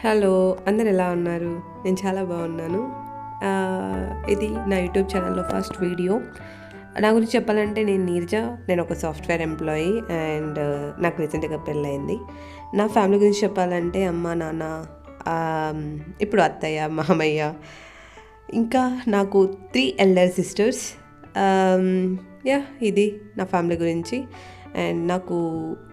Hello, అందరు ఎలా ఉన్నారు? నేను చాలా బాగున్నాను. ఇది నా యూట్యూబ్ ఛానల్లో ఫస్ట్ వీడియో. నా గురించి చెప్పాలంటే నేను నీరజ. నేను ఒక సాఫ్ట్వేర్ ఎంప్లాయీ అండ్ నాకు రీసెంట్గా పెళ్ళయింది. నా ఫ్యామిలీ గురించి చెప్పాలంటే అమ్మ, నాన్న, ఇప్పుడు అత్తయ్య, మామయ్య, ఇంకా నాకు 3 ఎల్డర్ సిస్టర్స్. ఇది నా ఫ్యామిలీ గురించి. అండ్ నాకు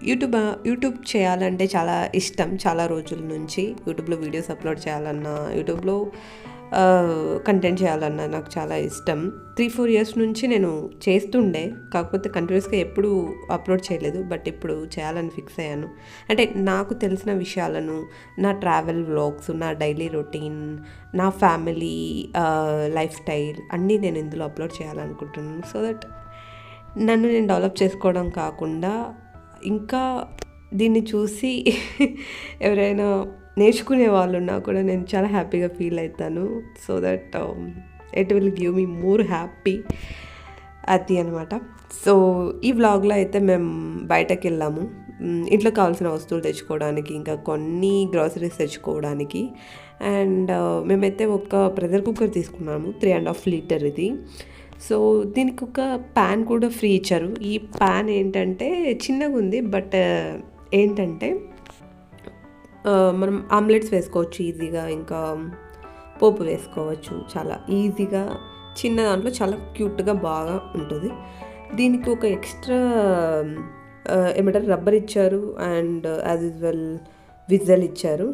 యూట్యూబ్ చేయాలంటే చాలా ఇష్టం. చాలా రోజుల నుంచి యూట్యూబ్లో వీడియోస్ అప్లోడ్ చేయాలన్నా, యూట్యూబ్లో కంటెంట్ చేయాలన్నా నాకు చాలా ఇష్టం. 3-4 ఇయర్స్ నుంచి నేను చేస్తుండే, కాకపోతే కంటిన్యూస్గా ఎప్పుడూ అప్లోడ్ చేయలేదు. బట్ ఇప్పుడు చేయాలని ఫిక్స్ అయ్యాను. అంటే నాకు తెలిసిన విషయాలను, నా ట్రావెల్ వ్లాగ్స్, నా డైలీ రొటీన్, నా ఫ్యామిలీ లైఫ్ స్టైల్ అన్నీ నేను ఇందులో అప్లోడ్ చేయాలనుకుంటున్నాను. సో దట్ నన్ను నేను డెవలప్ చేసుకోవడం కాకుండా ఇంకా దీన్ని చూసి ఎవరైనా నేర్చుకునే వాళ్ళు ఉన్నా కూడా నేను చాలా హ్యాపీగా ఫీల్ అవుతాను. So that it will give me more happy. అది అనమాట. సో ఈ వ్లాగ్లో అయితే మేము బయటకు వెళ్ళాము ఇంట్లో కావాల్సిన వస్తువులు తెచ్చుకోవడానికి, ఇంకా కొన్ని గ్రాసరీస్ తెచ్చుకోవడానికి. అండ్ మేమైతే ఒక ప్రెషర్ కుక్కర్ తీసుకున్నాము, 3.5 లీటర్ ఇది. సో దీనికి ఒక ప్యాన్ కూడా ఫ్రీ ఇచ్చారు. ఈ ప్యాన్ ఏంటంటే చిన్నగా ఉంది, బట్ ఏంటంటే మనం ఆమ్లెట్స్ వేసుకోవచ్చు ఈజీగా, ఇంకా పోపు వేసుకోవచ్చు చాలా ఈజీగా. చిన్న దాంట్లో చాలా క్యూట్గా బాగా ఉంటుంది. దీనికి ఒక ఎక్స్ట్రా ఏమంటారు రబ్బర్ ఇచ్చారు అండ్ యాజ్ యూజువల్ విజల్ ఇచ్చారు.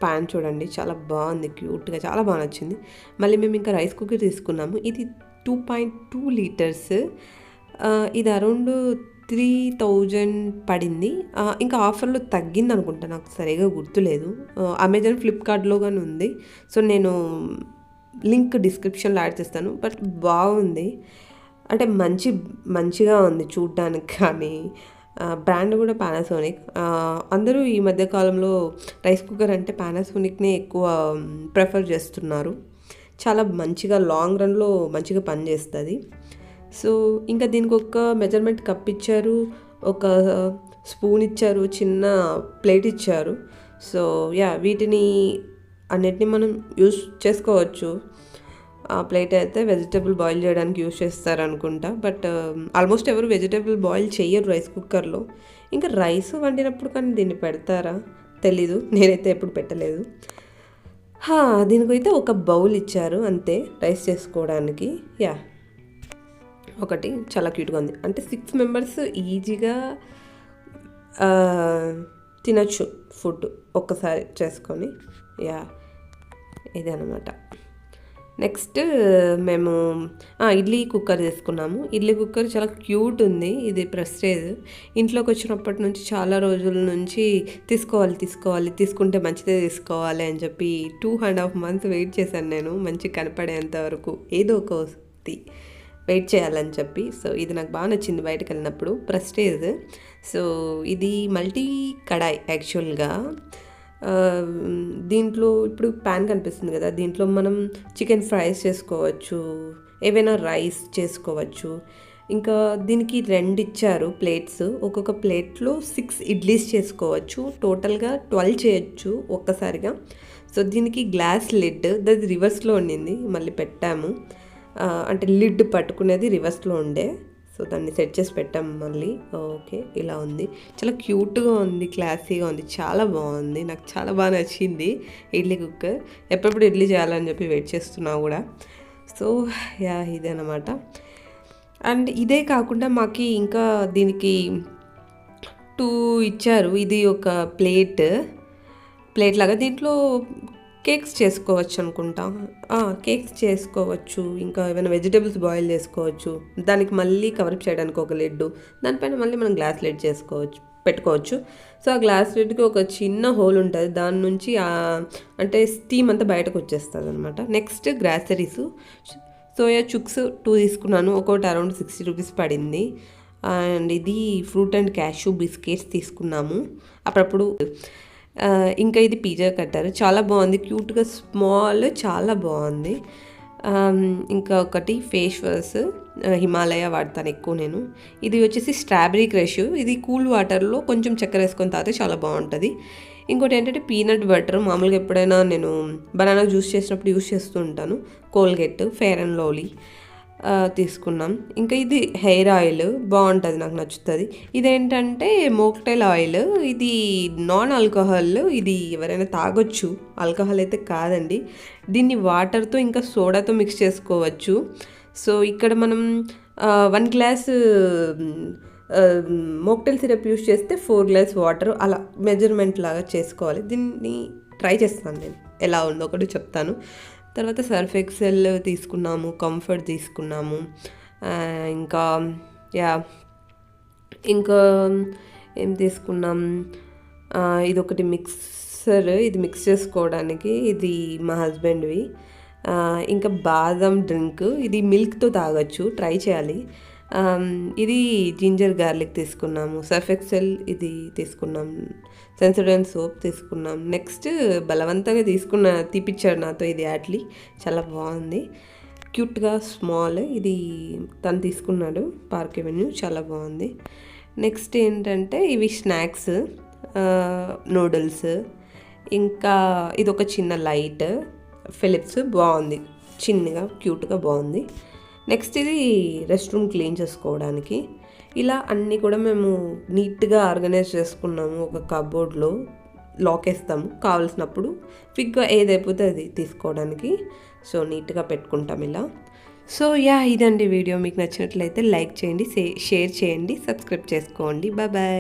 ప్యాన్ చూడండి, చాలా బాగుంది, క్యూట్గా, చాలా బాగా నచ్చింది. మళ్ళీ మేము ఇంకా రైస్ కుక్కర్ తీసుకున్నాము. ఇది 2.2 లీటర్స్. ఇది అరౌండ్ 3,000 పడింది. ఇంకా ఆఫర్లో తగ్గింది అనుకుంటా, నాకు సరిగా గుర్తులేదు. అమెజాన్, ఫ్లిప్కార్ట్లో కానీ ఉంది. సో నేను లింక్ డిస్క్రిప్షన్లో యాడ్ చేస్తాను. బట్ బాగుంది, అంటే మంచిగా ఉంది చూడ్డానికి. కానీ బ్రాండ్ కూడా పానాసోనిక్. అందరూ ఈ మధ్యకాలంలో రైస్ కుక్కర్ అంటే పానాసోనిక్నే ఎక్కువ ప్రిఫర్ చేస్తున్నారు. చాలా మంచిగా లాంగ్ రన్లో మంచిగా పనిచేస్తుంది. సో ఇంకా దీనికి ఒక మెజర్మెంట్ కప్ ఇచ్చారు, ఒక స్పూన్ ఇచ్చారు, చిన్న ప్లేట్ ఇచ్చారు. సో వీటిని అన్నిటినీ మనం యూస్ చేసుకోవచ్చు. ఆ ప్లేట్ అయితే వెజిటేబుల్ బాయిల్ చేయడానికి యూస్ చేస్తారనుకుంటా. బట్ ఆల్మోస్ట్ ఎవరు వెజిటేబుల్ బాయిల్ చేయరు రైస్ కుక్కర్లో. ఇంకా రైస్ వండినప్పుడు కానీ దీన్ని పెడతారా తెలీదు, నేనైతే ఎప్పుడు పెట్టలేదు. దీనికైతే ఒక బౌల్ ఇచ్చారు అంతే, రైస్ చేసుకోవడానికి. ఒకటి చాలా క్యూట్గా ఉంది. అంటే 6 మెంబర్స్ ఈజీగా తినచ్చు ఫుడ్ ఒక్కసారి చేసుకొని. ఇదే అనమాట. నెక్స్ట్ మేము ఇడ్లీ కుక్కర్ తీసుకున్నాము. ఇడ్లీ కుక్కర్ చాలా క్యూట్ ఉంది. ఇది ప్రెస్టేజ్. ఇంట్లోకి వచ్చినప్పటి నుంచి చాలా రోజుల నుంచి తీసుకుంటే మంచిదే తీసుకోవాలి అని చెప్పి 2.5 months వెయిట్ చేశాను నేను, మంచిగా కనపడేంత వరకు ఏదో ఒక వెయిట్ చేయాలని చెప్పి. సో ఇది నాకు బాగా నచ్చింది బయటకు వెళ్ళినప్పుడు, ప్రెస్టేజ్. సో ఇది మల్టీ కడాయి యాక్చువల్గా. దీంట్లో ఇప్పుడు ప్యాన్ కనిపిస్తుంది కదా, దీంట్లో మనం చికెన్ ఫ్రైస్ చేసుకోవచ్చు, ఏవైనా రైస్ చేసుకోవచ్చు. ఇంకా దీనికి 2 ఇచ్చారు ప్లేట్స్. ఒక్కొక్క ప్లేట్లో 6 ఇడ్లీస్ చేసుకోవచ్చు. టోటల్గా 12 చేయొచ్చు ఒక్కసారిగా. సో దీనికి గ్లాస్ లిడ్, అది రివర్స్లో ఉండింది, మళ్ళీ పెట్టాము. అంటే లిడ్ పట్టుకునేది రివర్స్లో ఉండే. సో దాన్ని సెట్ చేసి పెట్టాము మళ్ళీ. ఓకే, ఇలా ఉంది, చాలా క్యూట్గా ఉంది, క్లాసీగా ఉంది, చాలా బాగుంది. నాకు చాలా బాగా నచ్చింది ఇడ్లీ కుక్కర్. ఎప్పుడెప్పుడు ఇడ్లీ చేయాలని చెప్పి వెయిట్ చేస్తున్నా కూడా. సో ఇదే అనమాట. అండ్ ఇదే కాకుండా మాకు ఇంకా దీనికి 2 ఇచ్చారు. ఇది ఒక ప్లేట్ లాగా. దీంట్లో కేక్స్ చేసుకోవచ్చు అనుకుంటా. కేక్స్ చేసుకోవచ్చు, ఇంకా ఏమైనా వెజిటేబుల్స్ బాయిల్ చేసుకోవచ్చు. దానికి మళ్ళీ కవర్ చేయడానికి ఒక లిడ్, దానిపైన మళ్ళీ మనం గ్లాస్ లిడ్ పెట్టుకోవచ్చు. సో ఆ గ్లాస్ లిడ్కి ఒక చిన్న హోల్ ఉంటుంది, దాని నుంచి అంటే స్టీమ్ అంతా బయటకు వచ్చేస్తుంది అనమాట. నెక్స్ట్ గ్రాసరీస్, సోయా చుక్స్ 2 తీసుకున్నాను. ఒకటి అరౌండ్ 60 రూపీస్ పడింది. అండ్ ఇది ఫ్రూట్ అండ్ క్యాష్యూ బిస్కెట్స్ తీసుకున్నాము అప్పుడప్పుడు. ఇంకా ఇది పిజ్జా కట్టర్, చాలా బాగుంది, క్యూట్గా స్మాల్, చాలా బాగుంది. ఇంకా ఒకటి ఫేస్ వాష్, హిమాలయ వాడతాను ఎక్కువ నేను. ఇది వచ్చేసి స్ట్రాబెరీ క్రష్. ఇది కూల్ వాటర్లో కొంచెం చక్కెర వేసుకొని తాగితే చాలా బాగుంటుంది. ఇంకోటి ఏంటంటే పీనట్ బటర్. మామూలుగా ఎప్పుడైనా నేను బనానా జ్యూస్ చేసినప్పుడు యూస్ చేస్తూ ఉంటాను. కోల్గేట్, ఫెయిర్ అండ్ లవ్లీ తీసుకున్నాం. ఇంకా ఇది హెయిర్ ఆయిల్ బాగుంటుంది, నాకు నచ్చుతుంది. ఇదేంటంటే మోక్టైల్ ఆయిల్. ఇది నాన్ ఆల్కహాల్. ఇది ఎవరైనా తాగొచ్చు, ఆల్కహాల్ అయితే కాదండి. దీన్ని వాటర్తో ఇంకా సోడాతో మిక్స్ చేసుకోవచ్చు. సో ఇక్కడ మనం 1 గ్లాస్ మోక్టైల్ సిరప్ యూస్ చేస్తే 4 గ్లాస్ వాటర్ అలా మెజర్మెంట్ లాగా చేసుకోవాలి. దీన్ని ట్రై చేస్తాను నేను, ఎలా ఉందో ఒకటి చెప్తాను. తర్వాత సర్ఫ్ ఎక్సెల్ తీసుకున్నాము, కంఫర్ట్ తీసుకున్నాము. ఇంకా ఇంకా ఏం తీసుకున్నాం, ఇదొకటి మిక్సర్. ఇది మిక్స్ చేసుకోవడానికి. ఇది మా హస్బెండ్వి. ఇంకా బాదం డ్రింక్. ఇది మిల్క్తో తాగొచ్చు, ట్రై చేయాలి. ఇది జింజర్ గార్లిక్ తీసుకున్నాము. సర్ఫ్ ఎక్సెల్ ఇది తీసుకున్నాం. సెన్సోడైన్ సోప్ తీసుకున్నాం. నెక్స్ట్ బలవంతంగా తీపిచ్చాడు నాతో ఇది యాడ్లీ. చాలా బాగుంది, క్యూట్గా స్మాల్. ఇది తను తీసుకున్నాడు పార్క్ ఎవెన్యూ, చాలా బాగుంది. నెక్స్ట్ ఏంటంటే ఇవి స్నాక్స్, నూడిల్స్. ఇంకా ఇది ఒక చిన్న లైట్ ఫిలిప్స్, బాగుంది, చిన్నగా క్యూట్గా బాగుంది. నెక్స్ట్ ఇది రెస్ట్ రూమ్ క్లీన్ చేసుకోవడానికి. ఇలా అన్నీ కూడా మేము నీట్గా ఆర్గనైజ్ చేసుకున్నాము. ఒక కబోర్డ్లో లాక్ వేస్తాము, కావాల్సినప్పుడు క్విక్గా ఏదైపోతే అది తీసుకోవడానికి. సో నీట్గా పెట్టుకుంటాం ఇలా. సో ఇదండి వీడియో. మీకు నచ్చినట్లయితే లైక్ చేయండి, షేర్ చేయండి, సబ్స్క్రైబ్ చేసుకోండి. Bye bye.